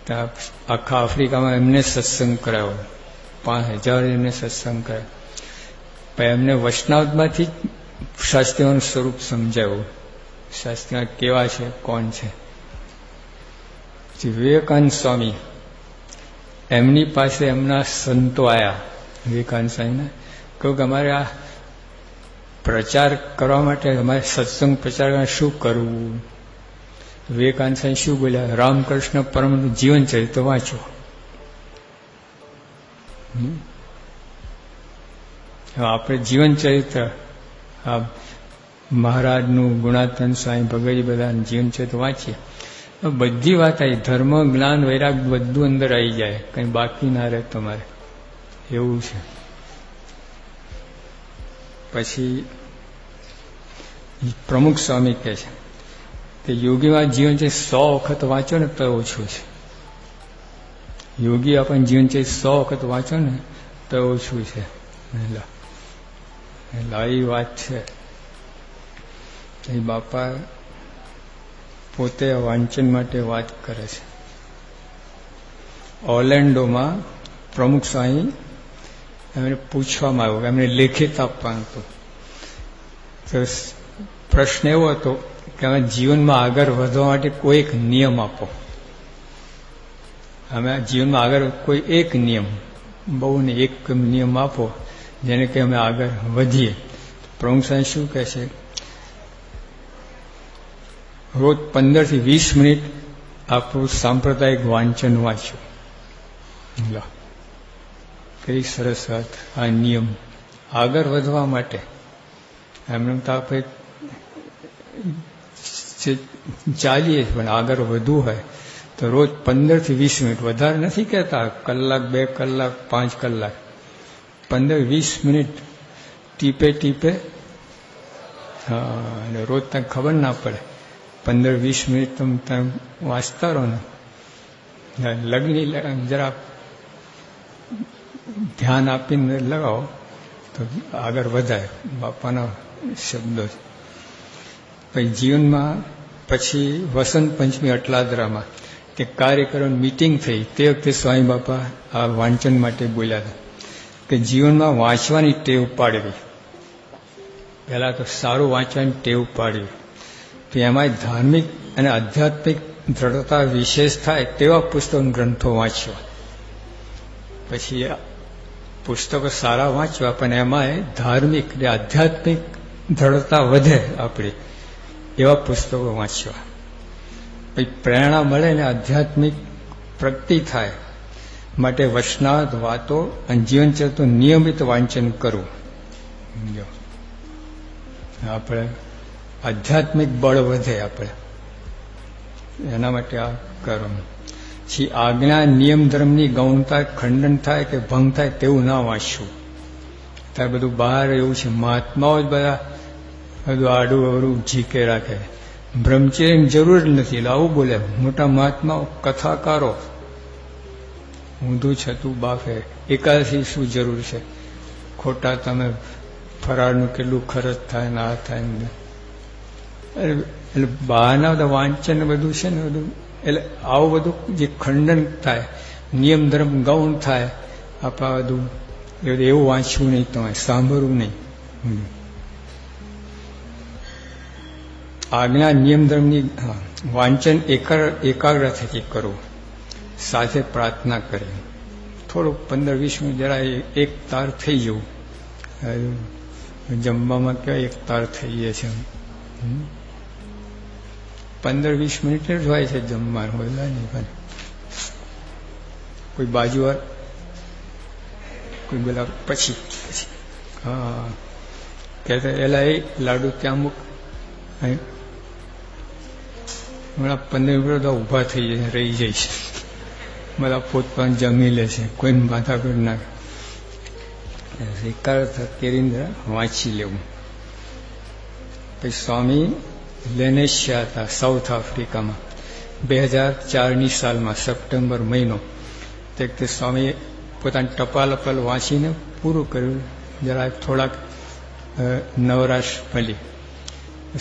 ત્યાં આખા આફ્રિકામાં એમને સત્સંગ કરાયો, 5000 એમને સત્સંગ કરાયો. પછી એમને વૈષ્ણવમાંથી શાસ્ત્રીઓનું સ્વરૂપ સમજાવ્યું, શાસ્ત્રીઓ કેવા છે, કોણ છે. વિવેકાનંદ સ્વામી, એમની પાસે એમના સંતો આવ્યા. વિવેકાનંદ સ્વામીને કહ્યું કે અમારે આ પ્રચાર કરવા માટે, અમારે સત્સંગ પ્રચાર કરવા શું કરવું? વિવેકાનંદ સ્વામી શું બોલ્યા? રામકૃષ્ણ પરમહંસનું જીવન ચરિત્ર વાંચો. આપણે જીવન ચરિત્ર, આ મહારાજનું, ગુણાતન સ્વામી, ભગવજી, બધાનું જીવન ચરિત્ર વાંચીએ, બધી વાત આવી. ધર્મ, જ્ઞાન, વૈરાગ બધું અંદર આવી જાય, કંઈ બાકી ના રહે તમારે. એવું છે. પછી પ્રમુખ સ્વામી કહે છે કે યોગીમાં જીવન છે 100 વખત વાંચો ને તો ઓછું છે. યોગી આપણને જીવન છે 100 વખત વાંચો ને તો ઓછું છે. લાવી વાત છે. એ બાપા પોતે વાંચન માટે વાત કરે છે. ઓર્લેન્ડોમાં પ્રમુખ સ્વામી એમને પૂછવામાં આવ્યું કે એમને લેખિત આપવાનું હતું. તો પ્રશ્ન એવો હતો કે અમે જીવનમાં આગળ વધવા માટે કોઈ એક નિયમ આપો. અમે જીવનમાં આગળ કોઈ એક નિયમ, બહુ ને એક નિયમ આપો જેને કે અમે આગળ વધીએ. પ્રમુખ સાહેબ શું કહે છે, રોજ 15 થી 20 મિનિટ આપણું સાંપ્રદાયિક વાંચન વાંચ્યું. કઈ સરસ વાત. આ નિયમ આગળ વધવા માટે એમને તો આપણે ચાલીએ પણ આગળ વધવું હોય તો રોજ 15 થી 20 મિનિટ, વધારે નથી કહેતા કલાક, 2 કલાક, 5 કલાક, 15-20 મિનિટ ટીપે ટીપે. અને રોજ તને ખબર ના પડે, 15-20 મિનિટ તમે વાંચતા રહો ને, લગ્ન જરા ધ્યાન આપીને લગાવો તો આગળ વધાય. બાપાના શબ્દો. પછી જીવનમાં પછી વસંત પંચમી અટલાદરામાં તે કાર્યક્રમ મીટિંગ થઈ તે વખતે સ્વામી બાપા આ વાંચન માટે બોલ્યા હતા કે જીવનમાં વાંચવાની ટેવ પાડવી. પહેલાં તો સારું વાંચવાની ટેવ પાડવી, તો એમાં ધાર્મિક અને આધ્યાત્મિક દ્રઢતા વિશેષ થાય તેવા પુસ્તકો ગ્રંથો વાંચવા. પછી પુસ્તકો સારા વાંચવા પણ એમાં ધાર્મિક અને આધ્યાત્મિક દ્રઢતા વધે આપણી એવા પુસ્તકો વાંચવા. પછી પ્રેરણા મળે ને આધ્યાત્મિક પ્રગતિ થાય માટે વચનાવત વાતો અને જીવનચરિત્ર નિયમિત વાંચન કરવું. આપણે આધ્યાત્મિક બળ વધે. આપણે એના માટે આ કરવું. પછી આજ્ઞા નિયમ ધર્મની ગૌણતા ખંડન થાય કે ભંગ થાય તેવું ના વાંચવું. ત્યારે બધું બહાર એવું છે, મહાત્માઓ જ બધા બધું આડું અવડું ઝીકે રાખે. બ્રહ્મચર્યની જરૂર જ નથી એટલે આવું બોલે મોટા મહાત્માઓ, કથાકારો. ઊંધું છતું બાફે. એકાદશી શું જરૂર છે? ખોટા તમે ફરાળનું કેટલું ખર્ચ થાય ને આ થાય ને. એટલે બહારના બધા વાંચન બધું છે ને બધું, એટલે આવું બધું જે ખંડન થાય, નિયમ ધર્મ ગૌણ થાય, આપણા બધું એવું વાંચવું નહીં, તમારે સાંભળવું નહીં. આજ્ઞા નિયમ ધર્મની વાંચન એકાગ્રતાથી કરવું, સાથે પ્રાર્થના કરી. થોડુંક 15-20 મિનિટ જરા એક તાર થઈ જવું. જમવામાં કેવા એક તાર થઈ જાય છે, 15-20 મિનિટ જ હોય છે જમવાનું, બધા નહીં. પણ કોઈ બાજુવાર કોઈ બોલા પછી હા કહેતા એલા એ લાડુ ત્યાં મૂક. હમણાં 15 મિનિટ તો ઊભા થઈ જાય, રહી જાય છે. બધા પોતપોતાનું જમી લે છે, કોઈને માથા કરી નાખે. કરીને વાંચી લેવું. પછી સ્વામી લેનેશિયા હતા સાઉથ આફ્રિકામાં 2004ની સાલમાં સપ્ટેમ્બર મહિનો. તે સ્વામીએ પોતાની ટપાલ વાંચીને પૂરું કર્યું. જરા થોડાક નવરાશ મળી.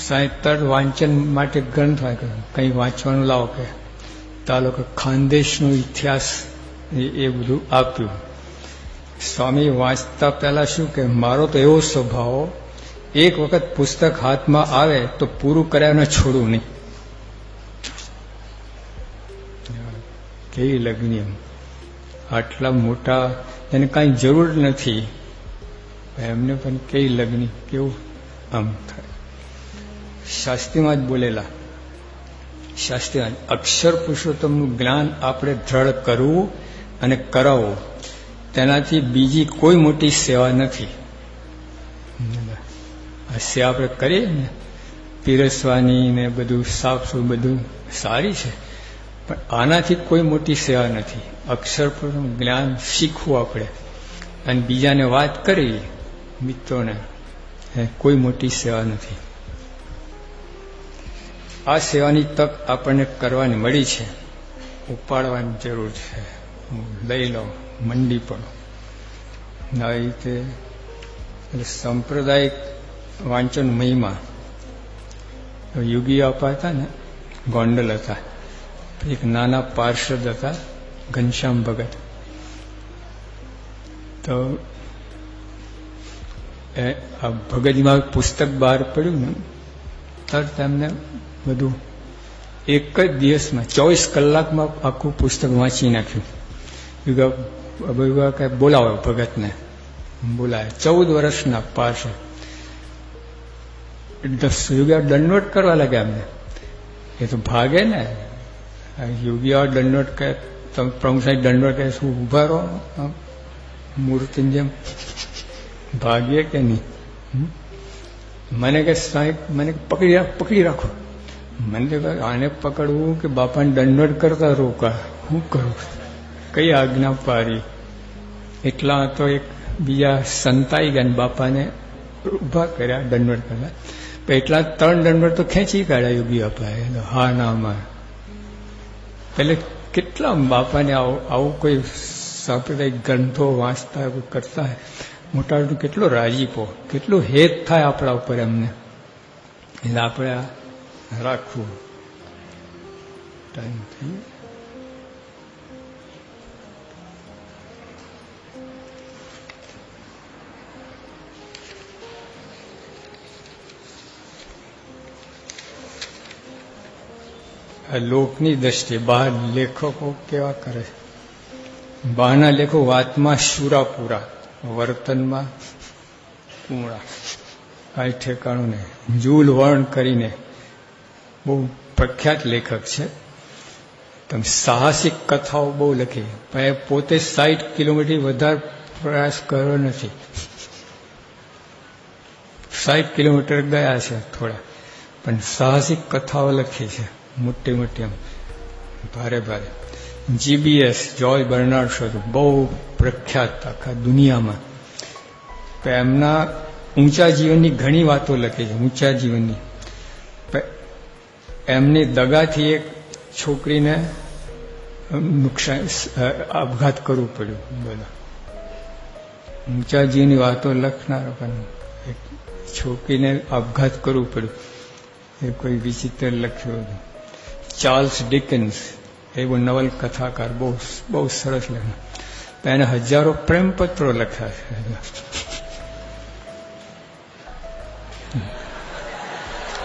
સાંઈ તરત વાંચન માટે ગ્રંથ હોય કે કંઈ વાંચવાનું લાવો કે તા લોકો ખાનદેશનો ઇતિહાસ એ બધું આપ્યું. સ્વામી વાંચતા પહેલા શું કે મારો તો એવો સ્વભાવ, એક વખત પુસ્તક હાથમાં આવે તો પૂરું કર્યા ન છોડવું નહીં. કેવી લગ્ન આટલા મોટા એને કાંઈ જરૂર નથી એમને પણ કેવી લગ્ન કેવું આમ થાય. શાસ્ત્રીમાં જ બોલેલા, શાસ્ત્રીમાં અક્ષર પુરુષોત્તમનું જ્ઞાન આપણે દ્રઢ કરવું અને કરાવવું, તેનાથી બીજી કોઈ મોટી સેવા નથી. આ સેવા આપણે કરીએ ને પીરસવાની ને બધું સાફ બધું સારી છે, પણ આનાથી કોઈ મોટી સેવા નથી. અક્ષર પુરુષનું જ્ઞાન શીખવું આપણે અને બીજાને વાત કરવી, મિત્રોને, કોઈ મોટી સેવા નથી. આ સેવાની તક આપણને કરવાની મળી છે, ઉપાડવાની જરૂર છે. લઈ લો, મંડી પડો. આ રીતે સાંપ્રદાયિક વાંચન મહિમા. યોગી આપા હતા ને, ગોંડલ હતા, એક નાના પાર્ષદ હતા ઘનશ્યામ ભગત. તો આ ભગતજીમાં પુસ્તક બહાર પડ્યું ને તરત એમને બધું એક જ દિવસમાં 24 કલાકમાં આખું પુસ્તક વાંચી નાખ્યું. કઈ બોલાવો ભગતને, બોલાય 14 વર્ષના પાસે યોગીઓ દંડવટ કરવા લાગ્યા એમને. એ તો ભાગે ને, યોગીઓ દંડવટ કરે, તમે પ્રભુ સાહેબ દંડવટ કરે, શું ઉભા રહો મૂર્તિની જેમ, ભાગ્ય કે નહીં? મને કે સાહેબ મને પકડી રાખો. મને આને પકડવું કે બાપાને દંડવટ કરતા રોકા, શું કરું, કઈ આજ્ઞા પાડી? એટલા તો એક બીજા સંતાઈ ગયા, બાપાને ઉભા કર્યા દંડવટ કરવા. એટલા 3 દંડવટ તો ખેંચી કાઢ્યા યોગી બાપાએ. હા ના માં એટલે કેટલા બાપાને આવું કોઈ સાંપ્રદાયિક ગ્રંથો વાંચતા કરતા મોટા કેટલો રાજીપો, કેટલું હેત થાય આપણા ઉપર એમને. એટલે આપણે રાખવું. ટાઈમ થઈ લોકની દ્રષ્ટિએ બહાર લેખકો કેવા કરે, બહારના લેખો વાતમાં શુરાપુરા, વર્તનમાં કુમળા, કાંઈ ઠેકાણું નહીં. જૂલ વર્ણ કરીને બહુ પ્રખ્યાત લેખક છે. તમે સાહસિક કથાઓ બહુ લખી, પણ એ પોતે 60 કિલોમીટર વધારે પ્રયાસ કર્યો નથી. 60 કિલોમીટર ગયા છે થોડા, પણ સાહસિક કથાઓ લખી છે મોટી મોટી, આમ ભારે ભારે. GBS જોર્જ બર્નાર્ડ શો બહુ પ્રખ્યાત આખા દુનિયામાં. એમના ઊંચા જીવનની ઘણી વાતો લખી છે, ઊંચા જીવનની. એમની દગાથી એક છોકરીને નુકસાન, આપઘાત કરવું પડ્યું. બધા ઊંચા જીવનની વાતો લખનાર પણ એક છોકરીને આપઘાત કરવું પડ્યું. એ કોઈ વિચિત્ર લખ્યું હતું. ચાર્લ્સ ડિકન્સ એવો નવલકથાકાર, બહુ સરસ લખ્યું. એને હજારો પ્રેમપત્રો લખ્યા છે.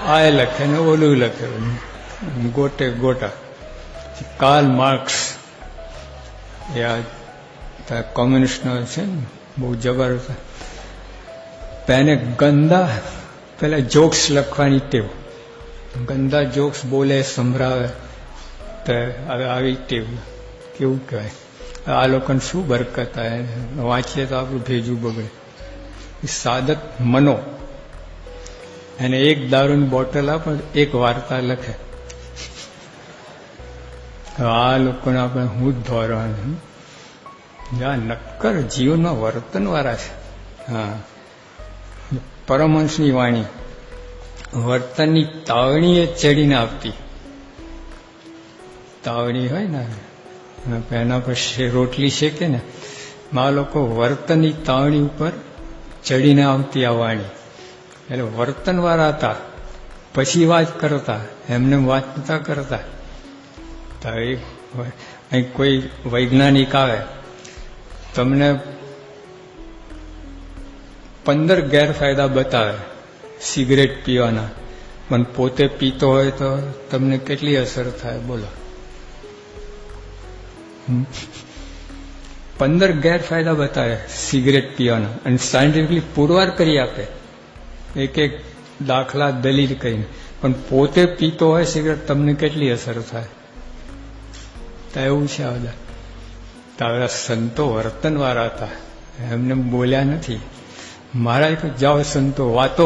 આ લખે ને ઓલું લખે, ગોટે ગોટા. કાર્લ માર્ક્સ એ આ કોમ્યુનિસ્ટનો છે ને, બહુ જબરદસ્ત. એને ગંદા પેલા જોક્સ લખવાની ટેવ, ગંદા જોક્સ બોલે સંભળાવે, તો હવે આવી ટેવ કેવું કહેવાય. આ લોકોને શું બરકત આવે, વાંચીએ તો આપણું ભેજું બગડે. સાદત મનો, એને એક દારૂની બોટલ આપે, એક વાર્તા લખે. આ લોકોને આપણે હું જ ધોરવાનું. આ નક્કર જીવનમાં વર્તન વાળા છે. હા, પરમહંસની વાણી વર્તનની તાવણીએ ચડીને આપતી. તાવણી હોય ને એના પર રોટલી શેકે ને, આ લોકો વર્તનની તાવણી ઉપર ચડીને આવતી આ વાણી. એટલે વર્તન વાળા હતા, પછી વાત કરતા, એમને વાત નતા કરતા. તો અહીં કોઈ વૈજ્ઞાનિક આવે, તમને 15 ગેરફાયદા બતાવે સિગરેટ પીવાના, પણ પોતે પીતો હોય તો તમને કેટલી અસર થાય બોલો? 15 ગેરફાયદા બતાવે સિગરેટ પીવાના, અને સાયન્ટિફિકલી પુરવાર કરી આપે, એક એક દાખલા દલીલ કરીને. પણ પોતે પીતો હોય સિગરેટ, તમને કેટલી અસર થાય? તો એવું છે આ બધા. તો આ સંતો વર્તન વાળા હતા, એમને બોલ્યા નથી. મહારાજ તો જાઓ સંતો, વાતો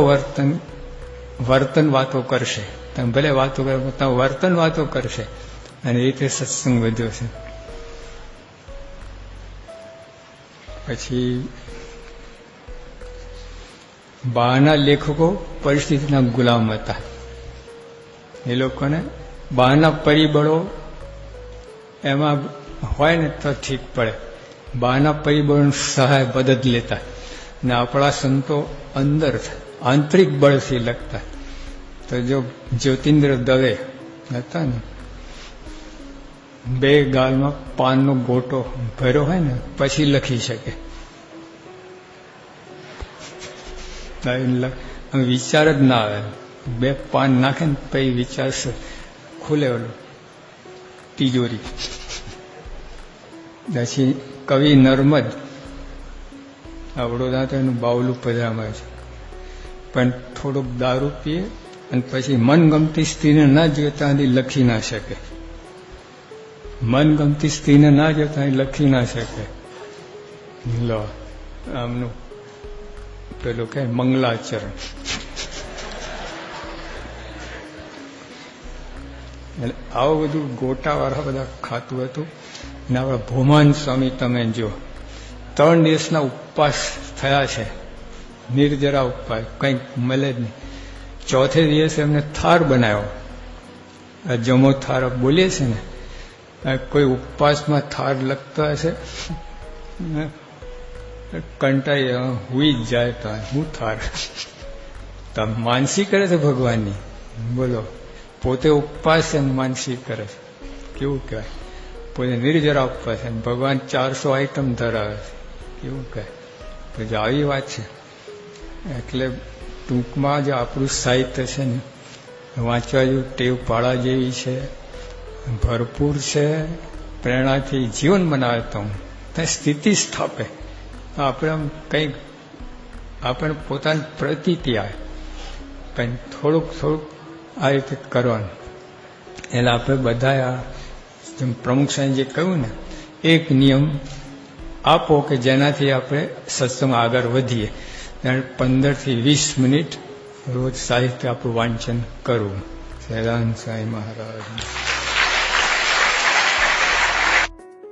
વર્તન વાતો કરશે. તમે ભલે વાતો કરો, તમે વર્તન વાતો કરશે, અને એ રીતે સત્સંગ વધ્યો છે. પછી બહારના લેખકો પરિસ્થિતિના ગુલામ હતા. એ લોકોને બહારના પરિબળો એમાં હોય ને તો ઠીક પડે. બહારના પરિબળોની સહાય મદદ લેતા, ને આપણા સંતો અંદર આંતરિક બળથી લખતા. તો જો જ્યોતિન્દ્ર દવે હતા ને, 2 ગાલમાં પાનનો ગોટો ભર્યો હોય ને પછી લખી શકે. વિચાર જ ના આવે. 2 પાન નાખે ને પછી વિચારશે, ખુલે ઓલું તિજોરી. પછી કવિ નર્મદ આ વડોદરા તો એનું બાવલું પધરામાં છે, પણ થોડોક દારૂ પીએ અને પછી મનગમતી સ્ત્રીને ના જોતા લખી ના શકે. મનગમતી સ્ત્રીને ના જોતા લખી ના શકે. લો આમનું પેલું કે મંગલાચરણ. એટલે આવું બધું ગોટાવાળા બધા ખાતું હતું. અને આપણા ભોમાન સ્વામી તમે જો 3 દિવસના ઉપવાસ થયા છે, નિર્જરા ઉપવાસ, કંઈક મળે જ નહીં. ચોથે દિવસે એમને થાર બનાવ્યો. આ જમો થાર બોલીએ છે ને, કોઈ ઉપવાસમાં થાર લખતો હશે, કંટાઈ હુઈ જ જાય તો હું થાર. તમે માનસી કરે છે ભગવાનની, બોલો. પોતે ઉપવાસ છે માનસી કરે છે, કેવું કહેવાય. પોતે નિર્જરા ઉપવાસ છે, ભગવાન 400 આઈટમ ધરાવે છે, કેવું કહે. તો જો આવી વાત છે. એટલે ટૂંકમાં જે આપણું સાહિત્ય છે ને, વાંચવા જેવું, ટેવ પાળા જેવી છે, ભરપૂર છે. પ્રેરણાથી જીવન બનાવે તો ત્યાં સ્થિતિ સ્થાપે. આપણે આમ કંઈક આપણે પોતાની પ્રતીતિ આવે, કંઈ થોડુંક આ રીતે કરવાનું. એટલે આપણે બધા જેમ પ્રમુખ સાહેબ જે કહ્યું ને, એક નિયમ આપો કે જેનાથી આપણે સત્સંગ આગળ વધીએ. 15 થી 20 મિનિટ રોજ સાહિત્ય આપણું વાંચન કરવું. સહેલાન સાંઈ મહારાજ.